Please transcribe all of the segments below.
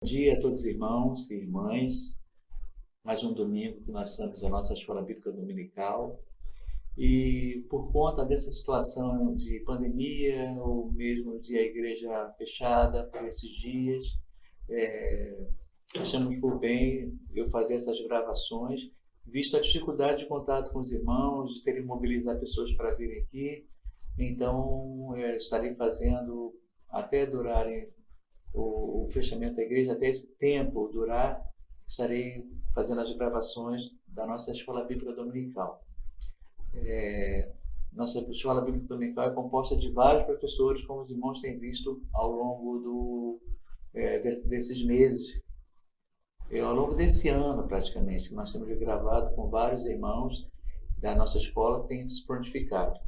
Bom dia a todos os irmãos e irmãs. Mais um domingo que nós estamos na nossa Escola Bíblica Dominical. E por conta dessa situação de pandemia, ou mesmo de a igreja fechada por esses dias, achamos por bem eu fazer essas gravações, visto a dificuldade de contato com os irmãos, de terem que mobilizar pessoas para virem aqui. Então, estarei fazendo até durarem o fechamento da igreja, até esse tempo durar, estarei fazendo as gravações da nossa Escola Bíblica Dominical. Nossa Escola Bíblica Dominical é composta de vários professores, como os irmãos têm visto ao longo desses meses, ao longo desse ano praticamente, que nós temos gravado com vários irmãos da nossa escola que têm se prontificado.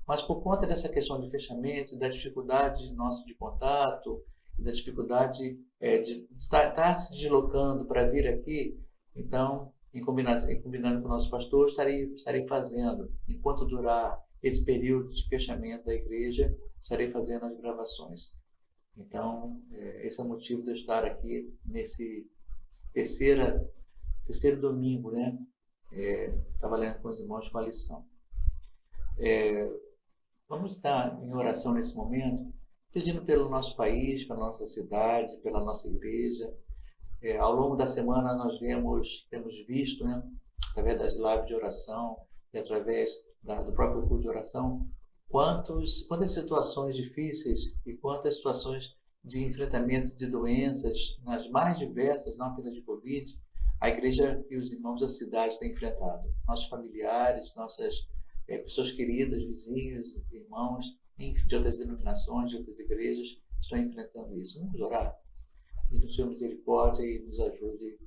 Mas por conta dessa questão de fechamento, da dificuldade nossa de contato, da dificuldade de estar se deslocando para vir aqui, então, combinando com o nosso pastor, estarei fazendo, enquanto durar esse período de fechamento da igreja, estarei fazendo as gravações. Então, esse é o motivo de eu estar aqui nesse terceiro domingo, né? Trabalhando com os irmãos com a lição. Vamos estar em oração nesse momento, pedindo pelo nosso país, pela nossa cidade, pela nossa igreja. Ao longo da semana nós temos visto, né, através das lives de oração e através do próprio culto de oração, quantas situações difíceis e quantas situações de enfrentamento de doenças, nas mais diversas, não apenas de Covid, a igreja e os irmãos da cidade têm enfrentado. Nossos familiares, nossas pessoas queridas, vizinhos, irmãos, de outras denominações, de outras igrejas, estão enfrentando isso. Vamos orar? E do Senhor misericórdia e nos ajude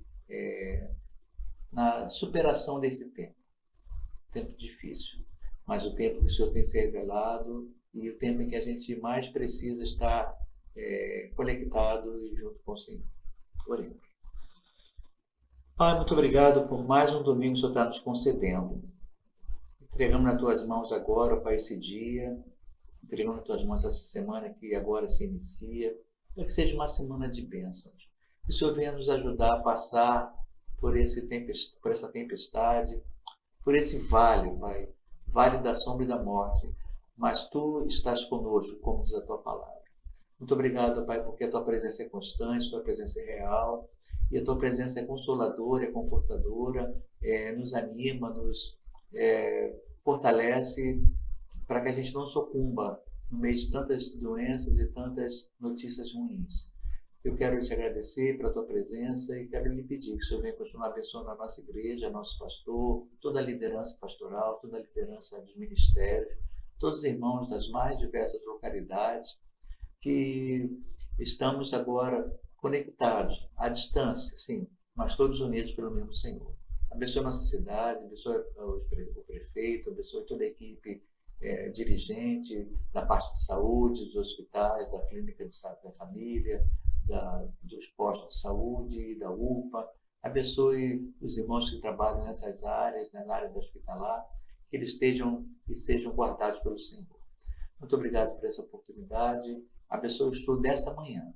na superação desse tempo difícil, mas o tempo que o Senhor tem se revelado e o tempo em que a gente mais precisa estar conectado e junto com o Senhor. Oremos. Pai, muito obrigado por mais um domingo que o Senhor está nos concedendo. Entregamos nas tuas mãos agora, Pai, esse dia. Entregamos nas tuas mãos essa semana que agora se inicia. Para que seja uma semana de bênçãos. Que o Senhor venha nos ajudar a passar por essa tempestade, por esse vale, Pai. Vale da sombra e da morte. Mas Tu estás conosco, como diz a Tua palavra. Muito obrigado, Pai, porque a Tua presença é constante, a Tua presença é real. E a Tua presença é consoladora, é confortadora, nos anima, nos fortalece para que a gente não sucumba no meio de tantas doenças e tantas notícias ruins. Eu quero te agradecer pela tua presença e quero lhe pedir que o Senhor venha continuar abençoando a nossa igreja, nosso pastor, toda a liderança pastoral, toda a liderança dos ministérios, todos os irmãos das mais diversas localidades que estamos agora conectados, à distância, sim, mas todos unidos pelo mesmo Senhor. Abençoe a nossa cidade, abençoe o prefeito, abençoe toda a equipe dirigente da parte de saúde, dos hospitais, da clínica de saúde da família, dos postos de saúde, da UPA. Abençoe os irmãos que trabalham nessas áreas, na área da hospitalar, que eles estejam e sejam guardados pelo Senhor. Muito obrigado por essa oportunidade. Abençoe o estudo desta manhã,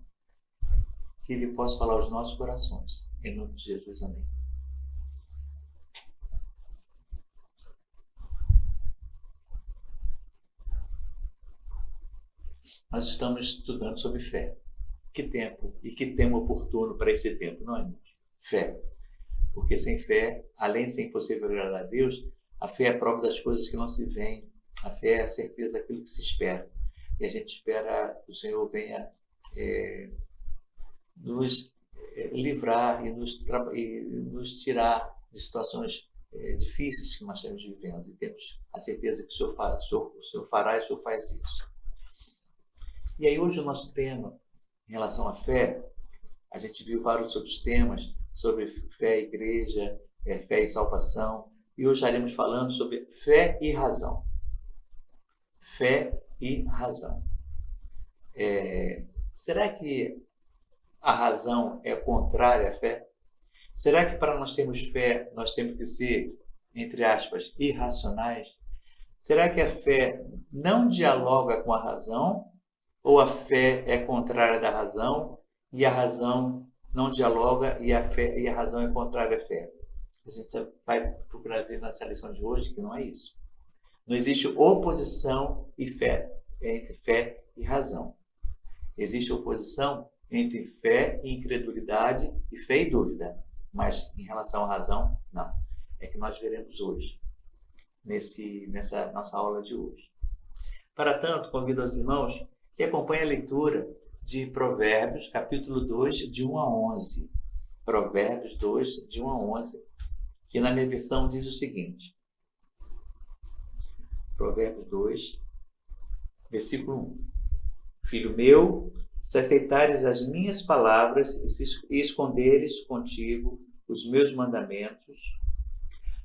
que Ele possa falar aos nossos corações. Em nome de Jesus, amém. Nós estamos estudando sobre fé. Que tempo e que tema oportuno para esse tempo, não é, irmãos? Fé. Porque sem fé, além de ser impossível agradar a Deus, a fé é a prova das coisas que não se veem. A fé é a certeza daquilo que se espera. E a gente espera que o Senhor venha nos livrar e nos tirar de situações difíceis que nós estamos vivendo. E temos a certeza que o Senhor fará e o Senhor faz isso. E aí hoje o nosso tema, em relação à fé, a gente viu vários outros temas sobre fé e igreja, fé e salvação, e hoje estaremos falando sobre fé e razão. Fé e razão. Será que a razão é contrária à fé? Será que para nós termos fé, nós temos que ser, entre aspas, irracionais? Será que a fé não dialoga com a razão? Ou a fé é contrária da razão e a razão não dialoga e a fé e a razão é contrária à fé. A gente vai procurar ver nessa lição de hoje que não é isso. Não existe oposição e fé, entre fé e razão. Existe oposição entre fé e incredulidade e fé e dúvida. Mas em relação à razão, não. É que nós veremos hoje, nessa nossa aula de hoje. Para tanto, convido os irmãos que acompanhem a leitura de Provérbios, capítulo 2, de 1 a 11. Provérbios 2, de 1 a 11, que na minha versão diz o seguinte. Provérbios 2, versículo 1. Filho meu, se aceitares as minhas palavras e esconderes contigo os meus mandamentos,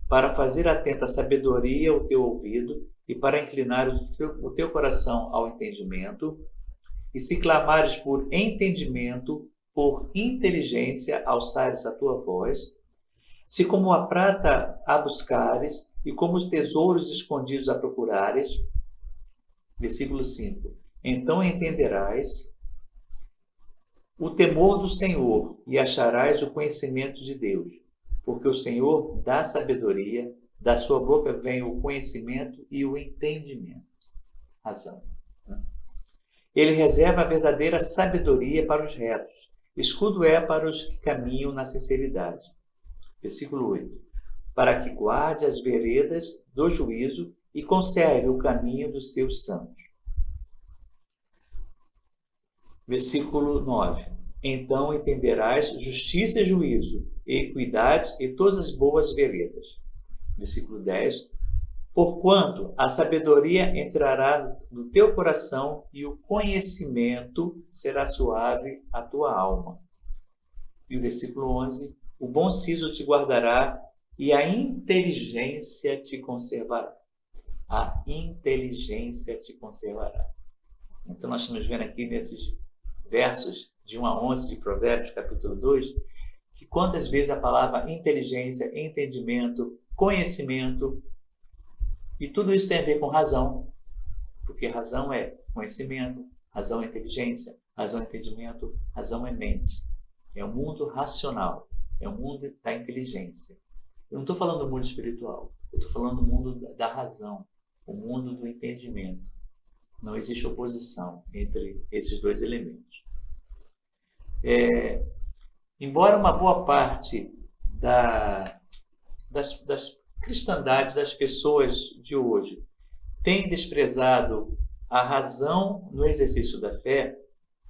para fazer atenta a sabedoria o teu ouvido e para inclinar o teu coração ao entendimento, e se clamares por entendimento, por inteligência, alçares a tua voz, se como a prata a buscares e como os tesouros escondidos a procurares, versículo 5, então entenderás o temor do Senhor e acharás o conhecimento de Deus, porque o Senhor dá sabedoria, da sua boca vem o conhecimento e o entendimento. Razão. Ele reserva a verdadeira sabedoria para os retos, escudo é para os que caminham na sinceridade. Versículo 8. Para que guarde as veredas do juízo e conserve o caminho dos seus santos. Versículo 9. Então entenderás justiça e juízo, equidade e todas as boas veredas. Versículo 10. Porquanto a sabedoria entrará no teu coração e o conhecimento será suave à tua alma. E o versículo 11. O bom siso te guardará e a inteligência te conservará. A inteligência te conservará. Então nós estamos vendo aqui nesses versos de 1 a 11 de Provérbios, capítulo 2, que quantas vezes a palavra inteligência, entendimento, conhecimento, e tudo isso tem a ver com razão, porque razão é conhecimento, razão é inteligência, razão é entendimento, razão é mente. É o mundo racional, é o mundo da inteligência. Eu não estou falando do mundo espiritual, eu estou falando do mundo da razão, o mundo do entendimento. Não existe oposição entre esses dois elementos. Embora uma boa parte das cristandades, das pessoas de hoje, tenham desprezado a razão no exercício da fé,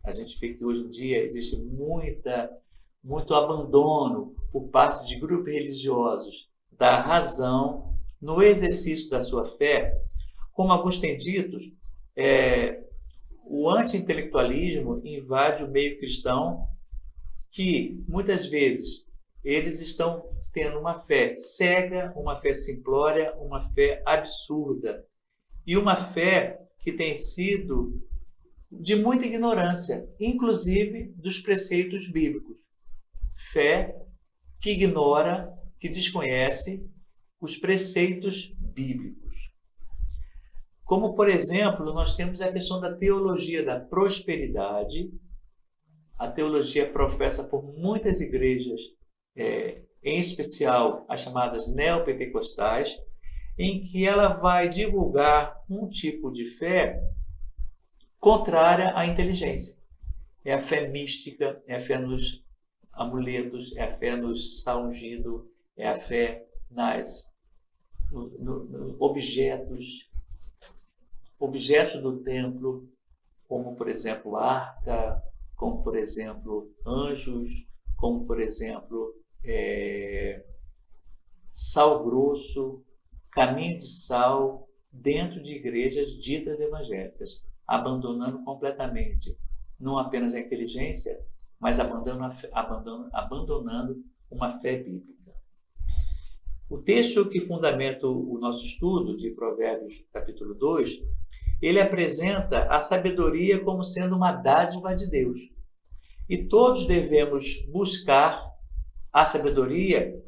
a gente vê que hoje em dia existe muito abandono por parte de grupos religiosos da razão no exercício da sua fé. Como alguns têm dito, o anti-intelectualismo invade o meio cristão, que muitas vezes eles estão tendo uma fé cega, uma fé simplória, uma fé absurda e uma fé que tem sido de muita ignorância, inclusive dos preceitos bíblicos. Fé que ignora, que desconhece os preceitos bíblicos. Como, por exemplo, nós temos a questão da teologia da prosperidade. A teologia professa por muitas igrejas, em especial as chamadas neopentecostais, em que ela vai divulgar um tipo de fé contrária à inteligência. É a fé mística, é a fé nos amuletos, é a fé nos sal ungido, é a fé nos objetos do templo, como, por exemplo, arca, como, por exemplo, anjos, como, por exemplo, sal grosso, caminho de sal, dentro de igrejas ditas evangélicas, abandonando completamente, não apenas a inteligência, mas abandonando uma fé bíblica. O texto que fundamenta o nosso estudo de Provérbios, capítulo 2, ele apresenta a sabedoria como sendo uma dádiva de Deus. E todos devemos buscar a sabedoria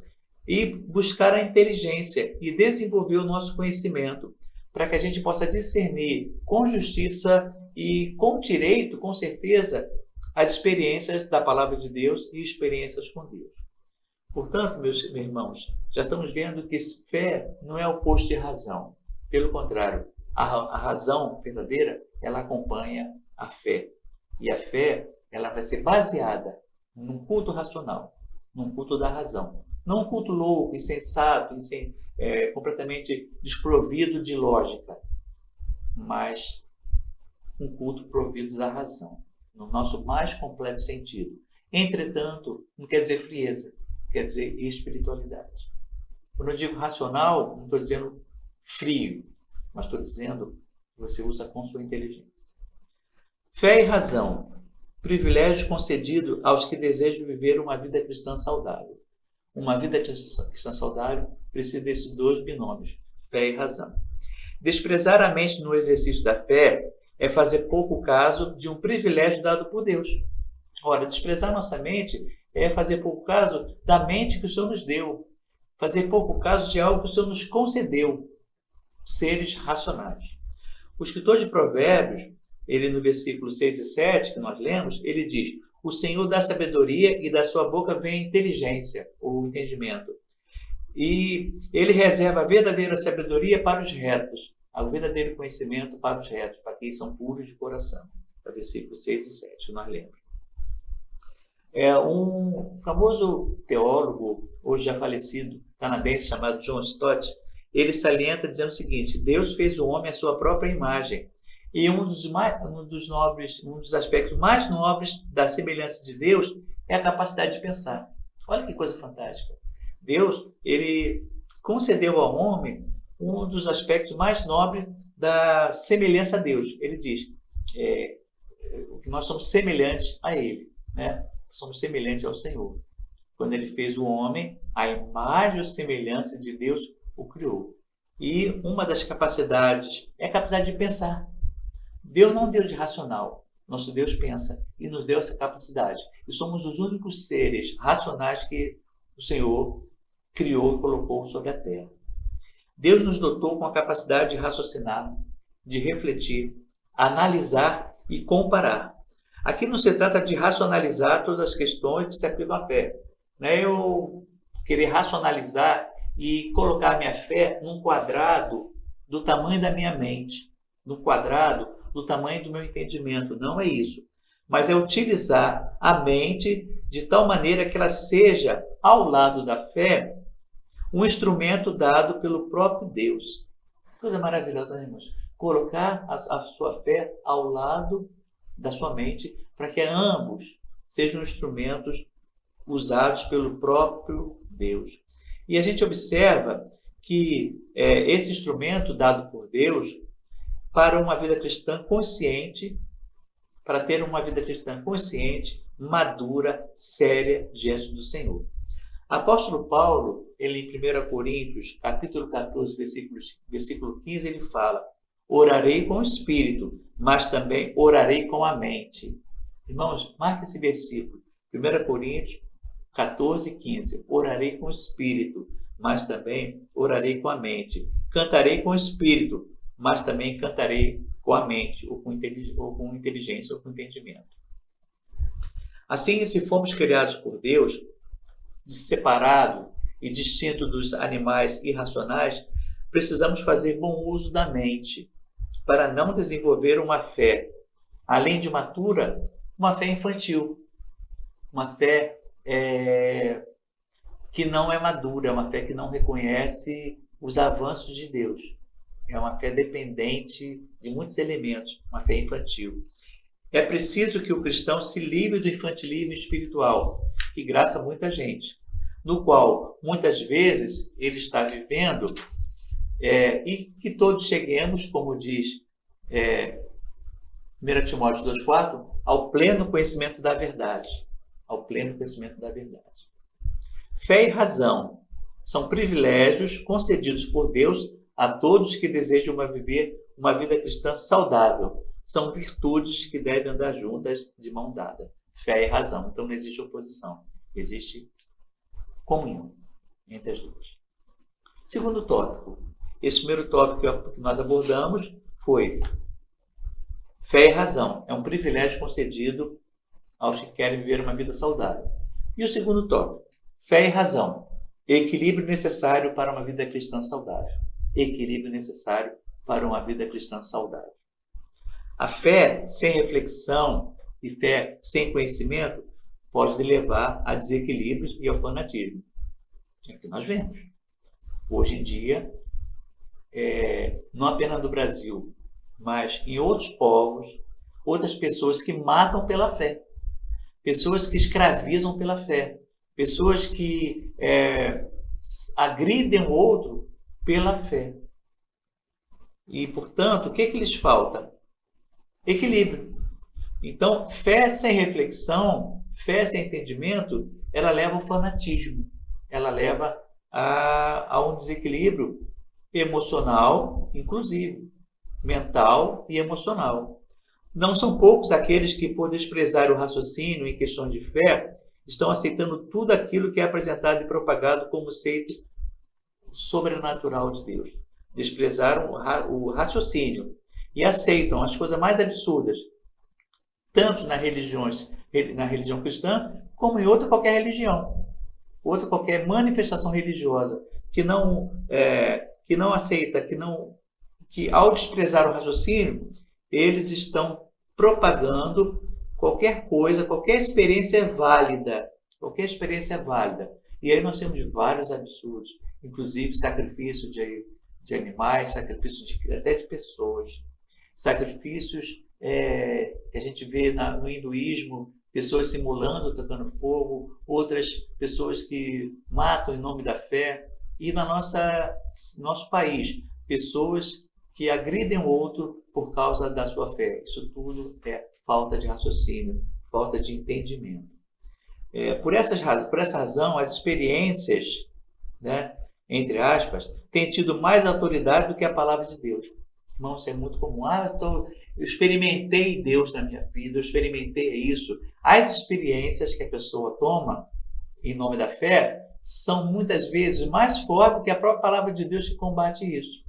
e buscar a inteligência e desenvolver o nosso conhecimento para que a gente possa discernir com justiça e com direito, com certeza, as experiências da palavra de Deus e experiências com Deus. Portanto, meus irmãos, já estamos vendo que fé não é oposto de razão. Pelo contrário, a razão verdadeira, ela acompanha a fé. E a fé, ela vai ser baseada num culto racional, num culto da razão. Não um culto louco, insensato, completamente desprovido de lógica, mas um culto provido da razão, no nosso mais completo sentido. Entretanto, não quer dizer frieza, quer dizer espiritualidade. Quando eu digo racional, não estou dizendo frio, mas estou dizendo que você usa com sua inteligência. Fé e razão, privilégio concedido aos que desejam viver uma vida cristã saudável. Uma vida cristã saudável precisa desses dois binômios, fé e razão. Desprezar a mente no exercício da fé é fazer pouco caso de um privilégio dado por Deus. Ora, desprezar nossa mente é fazer pouco caso da mente que o Senhor nos deu, fazer pouco caso de algo que o Senhor nos concedeu, seres racionais. O escritor de Provérbios, ele no versículo 6 e 7, que nós lemos, ele diz: o Senhor dá sabedoria e da sua boca vem a inteligência, ou entendimento. E ele reserva a verdadeira sabedoria para os retos, o verdadeiro conhecimento para os retos, para quem são puros de coração. Versículos 6 e 7, que nós lemos. Um famoso teólogo, hoje já falecido, canadense, chamado John Stott, ele salienta dizendo o seguinte: Deus fez o homem à sua própria imagem. E um dos aspectos mais nobres da semelhança de Deus é a capacidade de pensar. Olha que coisa fantástica. Deus, ele concedeu ao homem um dos aspectos mais nobres da semelhança a Deus. Ele diz que nós somos semelhantes a Ele, né? Somos semelhantes ao Senhor. Quando Ele fez o homem, a imagem e semelhança de Deus o criou. E uma das capacidades é a capacidade de pensar. Deus não é um Deus racional. Nosso Deus pensa e nos deu essa capacidade. E somos os únicos seres racionais que o Senhor criou e colocou sobre a terra. Deus nos dotou com a capacidade de raciocinar, de refletir, analisar e comparar. Aqui não se trata de racionalizar todas as questões que se aplicam à fé. Não é eu querer racionalizar e colocar a minha fé num quadrado do tamanho da minha mente, num quadrado do tamanho do meu entendimento. Não é isso. Mas é utilizar a mente de tal maneira que ela seja, ao lado da fé, um instrumento dado pelo próprio Deus. Coisa maravilhosa, né, irmãos? Colocar a sua fé ao lado da sua mente para que ambos sejam instrumentos usados pelo próprio Deus. E a gente observa que esse instrumento dado por Deus para uma vida cristã consciente, para ter uma vida cristã consciente, madura, séria diante do Senhor. Apóstolo Paulo, ele em 1 Coríntios, capítulo 14, versículo 15, ele fala: orarei com o espírito, mas também orarei com a mente. Irmãos, marque esse versículo. 1 Coríntios 14, 15. Orarei com o espírito, mas também orarei com a mente. Cantarei com o espírito, mas também cantarei com a mente, ou com inteligência, ou com entendimento. Assim, se fomos criados por Deus, separado e distinto dos animais irracionais, precisamos fazer bom uso da mente para não desenvolver uma fé, além de matura, uma fé infantil, uma fé que não é madura, uma fé que não reconhece os avanços de Deus. É uma fé dependente de muitos elementos, uma fé infantil. É preciso que o cristão se livre do infantilismo espiritual, que graça muita gente, no qual muitas vezes ele está vivendo, e que todos cheguemos, como diz 1 Timóteo 2,4, ao pleno conhecimento da verdade. Ao pleno conhecimento da verdade. Fé e razão são privilégios concedidos por Deus a todos que desejam viver uma vida cristã saudável. São virtudes que devem andar juntas de mão dada. Fé e razão. Então não existe oposição. Existe comunhão entre as duas. Segundo tópico. Esse primeiro tópico que nós abordamos foi fé e razão. É um privilégio concedido aos que querem viver uma vida saudável. E o segundo tópico, fé e razão. Equilíbrio necessário para uma vida cristã saudável. Equilíbrio necessário para uma vida cristã saudável. A fé sem reflexão e fé sem conhecimento pode levar a desequilíbrios e ao fanatismo. É o que nós vemos. Hoje em dia, não apenas no Brasil, mas em outros povos, outras pessoas que matam pela fé, pessoas que escravizam pela fé, pessoas que agridem o outro pela fé. E, portanto, o que lhes falta? Equilíbrio. Então, fé sem reflexão, fé sem entendimento, ela leva ao fanatismo, ela leva a um desequilíbrio emocional, inclusive, mental e emocional. Não são poucos aqueles que, por desprezar o raciocínio em questões de fé, estão aceitando tudo aquilo que é apresentado e propagado como seito sobrenatural de Deus. Desprezaram o raciocínio e aceitam as coisas mais absurdas, tanto na religião cristã, como em qualquer religião, qualquer manifestação religiosa que não aceita, que ao desprezar o raciocínio, eles estão propagando qualquer coisa, qualquer experiência é válida. E aí nós temos vários absurdos, inclusive sacrifício de animais, sacrifício até de pessoas, sacrifícios que a gente vê no hinduísmo, pessoas simulando, tocando fogo, outras pessoas que matam em nome da fé, e nosso país, pessoas que agridem o outro por causa da sua fé. Isso tudo é falta de raciocínio, falta de entendimento. Por essa razão, as experiências, né, entre aspas, têm tido mais autoridade do que a palavra de Deus. Irmão, isso é muito comum. Eu experimentei Deus na minha vida, eu experimentei isso. As experiências que a pessoa toma em nome da fé são muitas vezes mais fortes do que a própria palavra de Deus que combate isso.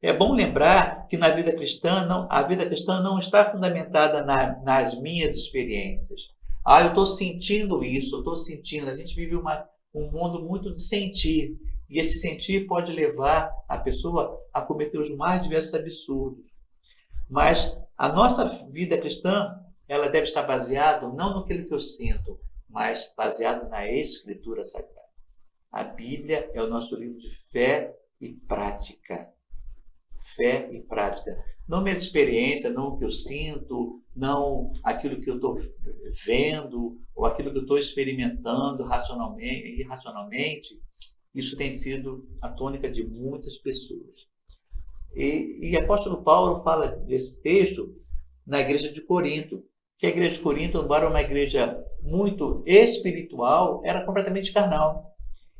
É bom lembrar que a vida cristã não está fundamentada nas minhas experiências. Eu estou sentindo isso, eu estou sentindo. A gente vive um mundo muito de sentir. E esse sentir pode levar a pessoa a cometer os mais diversos absurdos. Mas a nossa vida cristã, ela deve estar baseada não naquilo que eu sinto, mas baseada na Escritura Sagrada. A Bíblia é o nosso livro de fé e prática. Fé e prática. Não minha experiência, não o que eu sinto, não aquilo que eu estou vendo, ou aquilo que eu estou experimentando racionalmente e irracionalmente. Isso tem sido a tônica de muitas pessoas. E o apóstolo Paulo fala desse texto na igreja de Corinto, que a igreja de Corinto, embora uma igreja muito espiritual, era completamente carnal.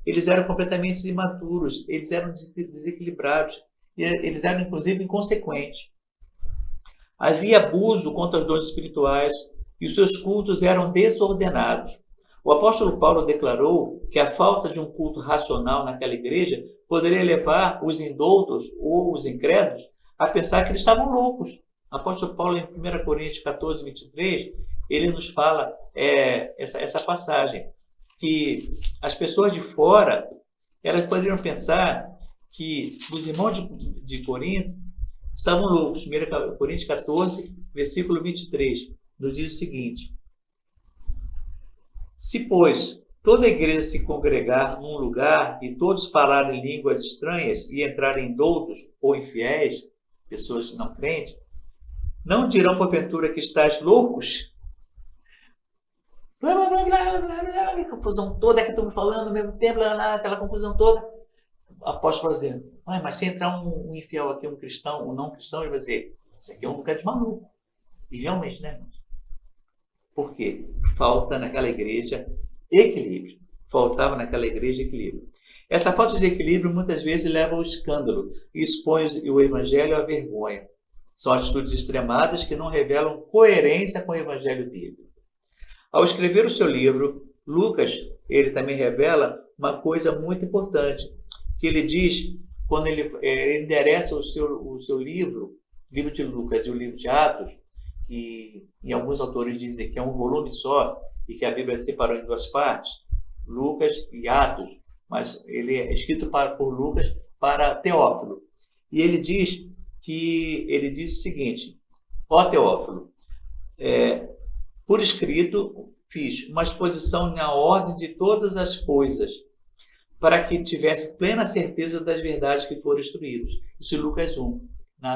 Eles eram completamente imaturos, eles eram desequilibrados, e eles eram inclusive inconsequentes. Havia abuso contra os dons espirituais e os seus cultos eram desordenados. O apóstolo Paulo declarou que a falta de um culto racional naquela igreja poderia levar os indoutos ou os incrédulos a pensar que eles estavam loucos. O apóstolo Paulo, em 1 Coríntios 14, 23, ele nos fala essa passagem, que as pessoas de fora, elas poderiam pensar que os irmãos de Corinto estavam loucos. 1 Coríntios 14, versículo 23, nos diz o seguinte: se, pois, toda a igreja se congregar num lugar e todos falarem línguas estranhas e entrarem doutos ou infiéis, pessoas não crentes, não dirão porventura que estáis loucos? Blá, blá, blá, blá, blá, blá, confusão toda que estamos falando ao mesmo tempo, aquela confusão toda. O apóstolo vai dizer, mas se entrar um infiel aqui, um cristão, um não cristão, ele vai dizer, isso aqui é um lugar de maluco. E realmente, né, irmãos? Por quê? Falta naquela igreja equilíbrio. Faltava naquela igreja equilíbrio. Essa falta de equilíbrio muitas vezes leva ao escândalo e expõe o evangelho à vergonha. São atitudes extremadas que não revelam coerência com o evangelho bíblico. Ao escrever o seu livro, Lucas, ele também revela uma coisa muito importante, que ele diz, quando ele endereça o seu livro de Lucas e o livro de Atos, que em alguns autores dizem que é um volume só e que a Bíblia separou em duas partes, Lucas e Atos, mas ele é escrito por Lucas para Teófilo. E ele diz o seguinte: ó Teófilo, por escrito fiz uma exposição na ordem de todas as coisas, para que tivesse plena certeza das verdades que foram instruídos. Isso em Lucas 1. Na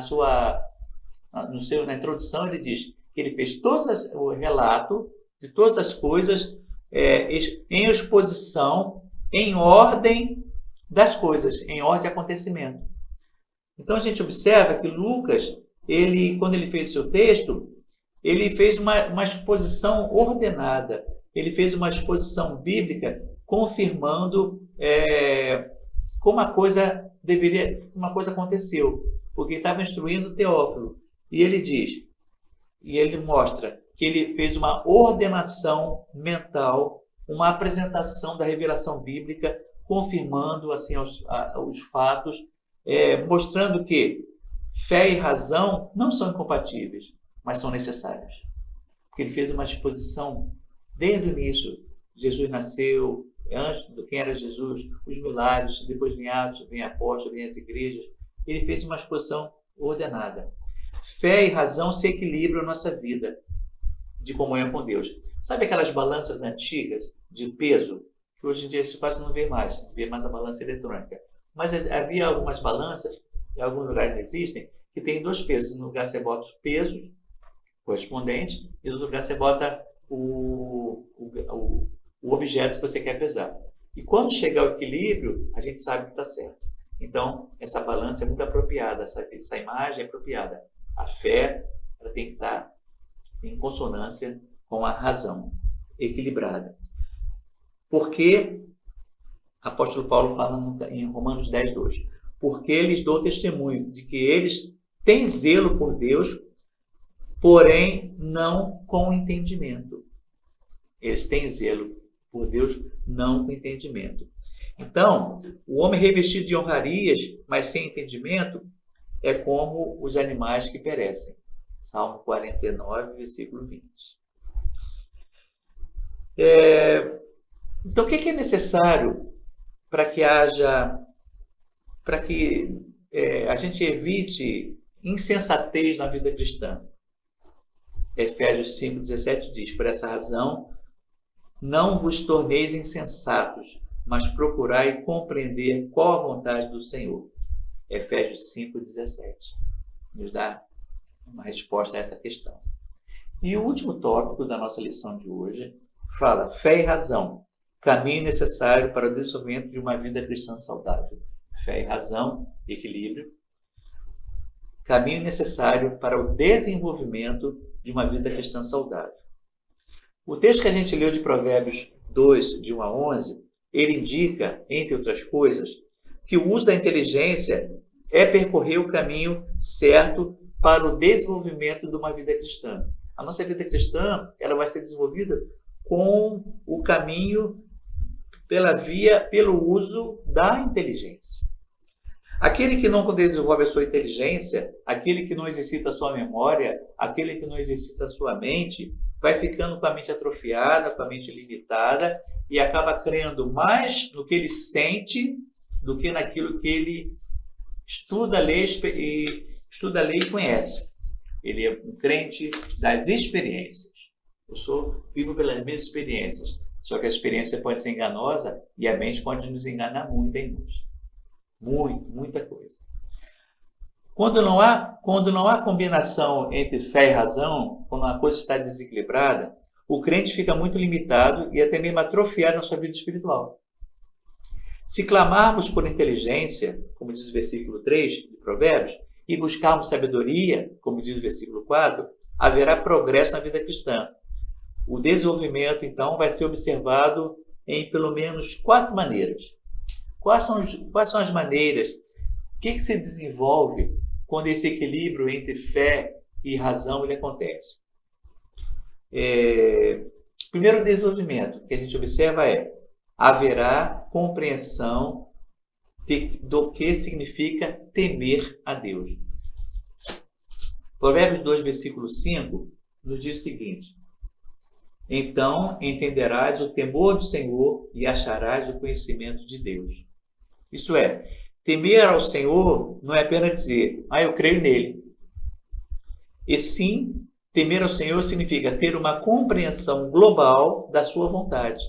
introdução ele diz que ele fez o relato de todas as coisas em exposição, em ordem das coisas, em ordem de acontecimento. Então a gente observa que Lucas, quando ele fez seu texto, ele fez uma exposição ordenada, ele fez uma exposição bíblica confirmando como uma coisa aconteceu, porque ele estava instruindo Teófilo. E ele mostra que ele fez uma ordenação mental, uma apresentação da revelação bíblica, confirmando assim os fatos, mostrando que fé e razão não são incompatíveis, mas são necessários. Porque ele fez uma exposição desde o início. Jesus nasceu, antes do quem era Jesus, os milagres, depois vem Atos, vem Apóstolos, vem as igrejas. Ele fez uma exposição ordenada. Fé e razão se equilibram na nossa vida de comunhão com Deus. Sabe aquelas balanças antigas de peso, que hoje em dia você quase não vê mais a balança eletrônica. Mas havia algumas balanças, em alguns lugares existem, que tem dois pesos. No lugar você bota os pesos correspondentes e no outro lugar você bota o objeto que você quer pesar. E quando chega ao equilíbrio, a gente sabe que está certo. Então, essa balança é muito apropriada, essa imagem é apropriada. A fé ela tem que estar em consonância com a razão, equilibrada. Porque, apóstolo Paulo fala em Romanos 10, 2, porque lhes dou testemunho de que eles têm zelo por Deus, porém não com entendimento. Eles têm zelo por Deus, não com entendimento. Então, o homem revestido de honrarias, mas sem entendimento, é como os animais que perecem. Salmo 49, versículo 20. Então, o que é necessário para que a gente evite insensatez na vida cristã? Efésios 5, 17 diz: por essa razão, não vos torneis insensatos, mas procurai compreender qual a vontade do Senhor. Efésios 5, 17. Nos dá uma resposta a essa questão. E o último tópico da nossa lição de hoje fala: fé e razão, caminho necessário para o desenvolvimento de uma vida cristã saudável. Fé e razão, equilíbrio, caminho necessário para o desenvolvimento de uma vida cristã saudável. O texto que a gente leu de Provérbios 2, de 1 a 11, ele indica, entre outras coisas, que o uso da inteligência é percorrer o caminho certo para o desenvolvimento de uma vida cristã. A nossa vida cristã ela vai ser desenvolvida com o caminho pelo uso da inteligência. Aquele que não desenvolve a sua inteligência, aquele que não exercita a sua memória, aquele que não exercita a sua mente, vai ficando com a mente atrofiada, com a mente limitada e acaba crendo mais no que ele sente do que naquilo que ele estuda, lê e conhece. Ele é um crente das experiências. Eu vivo pelas minhas experiências. Só que a experiência pode ser enganosa e a mente pode nos enganar muito em nós. Muita coisa. Quando não há combinação entre fé e razão, quando a coisa está desequilibrada, o crente fica muito limitado e até mesmo atrofiado na sua vida espiritual. Se clamarmos por inteligência, como diz o versículo 3 de Provérbios, e buscarmos sabedoria, como diz o versículo 4, haverá progresso na vida cristã. O desenvolvimento, então, vai ser observado em pelo menos 4 maneiras. Quais são as maneiras? O que se desenvolve quando esse equilíbrio entre fé e razão ele acontece? Primeiro desenvolvimento que a gente observa haverá compreensão do que significa temer a Deus. Provérbios 2, versículo 5, nos diz o seguinte: então entenderás o temor do Senhor e acharás o conhecimento de Deus. Isto é, temer ao Senhor não é apenas dizer, eu creio nele. E sim, temer ao Senhor significa ter uma compreensão global da sua vontade.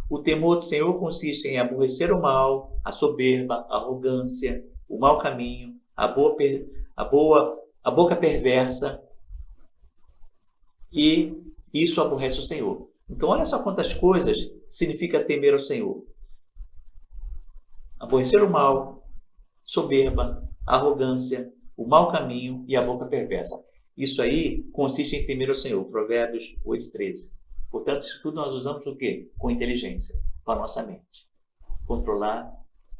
O temor do Senhor consiste em aborrecer o mal, a soberba, a arrogância, o mau caminho, a boca perversa, e isso aborrece o Senhor. Então, olha só quantas coisas significa temer ao Senhor. Aborrecer o mal, soberba, arrogância, o mau caminho e a boca perversa. Isso aí consiste em temer ao Senhor. Provérbios 8:13. Portanto, isso tudo nós usamos o quê? Com inteligência, com a nossa mente. Controlar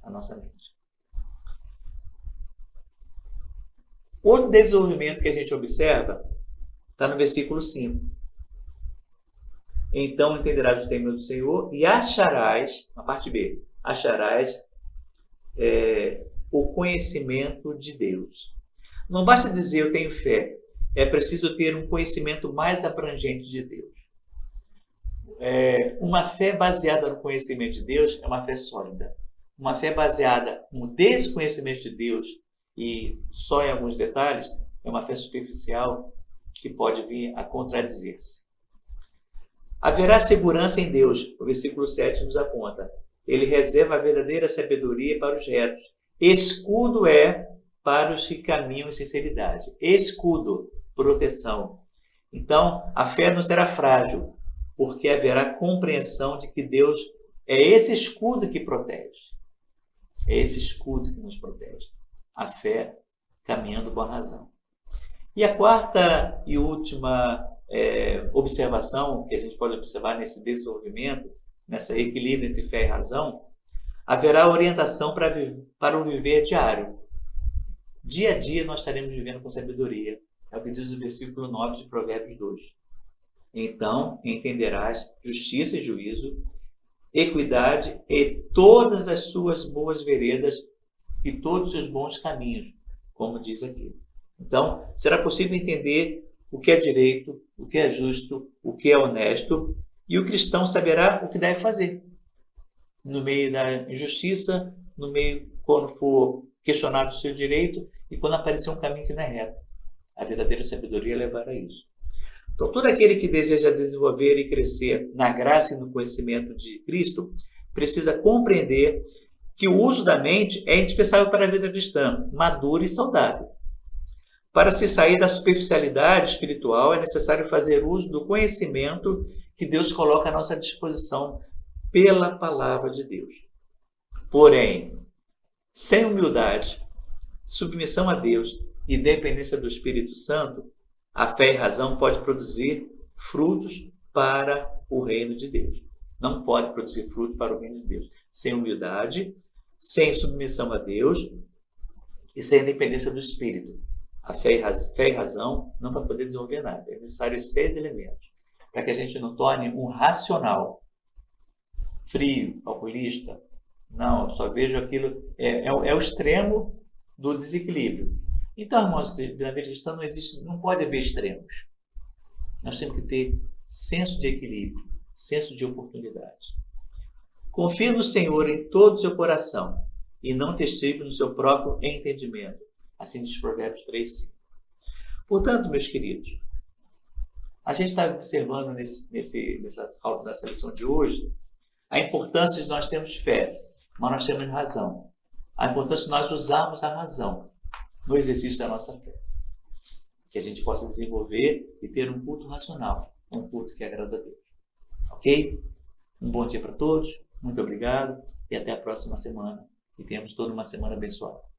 a nossa mente. Outro desenvolvimento que a gente observa está no versículo 5. Então entenderás o temor do Senhor e acharás, na parte B, acharás o conhecimento de Deus. Não basta dizer eu tenho fé, é preciso ter um conhecimento mais abrangente de Deus. Uma fé baseada no conhecimento de Deus é uma fé sólida. Uma fé baseada no desconhecimento de Deus e só em alguns detalhes é uma fé superficial que pode vir a contradizer-se. Haverá segurança em Deus, o versículo 7 nos aponta. Ele reserva a verdadeira sabedoria para os retos. Escudo é para os que caminham em sinceridade. Escudo, proteção. Então, a fé não será frágil, porque haverá compreensão de que Deus é esse escudo que protege. É esse escudo que nos protege. A fé caminhando boa razão. E a quarta e última observação que a gente pode observar nesse desenvolvimento, nesse equilíbrio entre fé e razão, haverá orientação para o viver diário. Dia a dia nós estaremos vivendo com sabedoria. É o que diz o versículo 9 de Provérbios 2. Então entenderás justiça e juízo, equidade e todas as suas boas veredas e todos os seus bons caminhos, como diz aqui. Então, será possível entender o que é direito, o que é justo, o que é honesto, e o cristão saberá o que deve fazer. No meio da injustiça, no meio quando for questionado o seu direito e quando aparecer um caminho que não é reto. A verdadeira sabedoria levará a isso. Então, todo aquele que deseja desenvolver e crescer na graça e no conhecimento de Cristo precisa compreender que o uso da mente é indispensável para a vida cristã, madura e saudável. Para se sair da superficialidade espiritual, é necessário fazer uso do conhecimento que Deus coloca à nossa disposição pela palavra de Deus. Porém, sem humildade, submissão a Deus e dependência do Espírito Santo, a fé e a razão pode produzir frutos para o reino de Deus. Não pode produzir frutos para o reino de Deus. Sem humildade, sem submissão a Deus e sem dependência do Espírito. A fé e razão não vai poder desenvolver nada. É necessário esses 3 elementos para que a gente não torne um racional, frio, calculista. Não, só vejo aquilo. É o extremo do desequilíbrio. Então, irmãos, na vida cristã não pode haver extremos. Nós temos que ter senso de equilíbrio, senso de oportunidade. Confie no Senhor em todo o seu coração e não te estribe no seu próprio entendimento. Assim diz Provérbios 3:5. Portanto, meus queridos, a gente está observando nessa lição de hoje a importância de nós termos fé, mas nós temos razão. A importância de nós usarmos a razão no exercício da nossa fé. Que a gente possa desenvolver e ter um culto racional, um culto que agrada a Deus. Ok? Um bom dia para todos, muito obrigado e até a próxima semana. E tenhamos toda uma semana abençoada.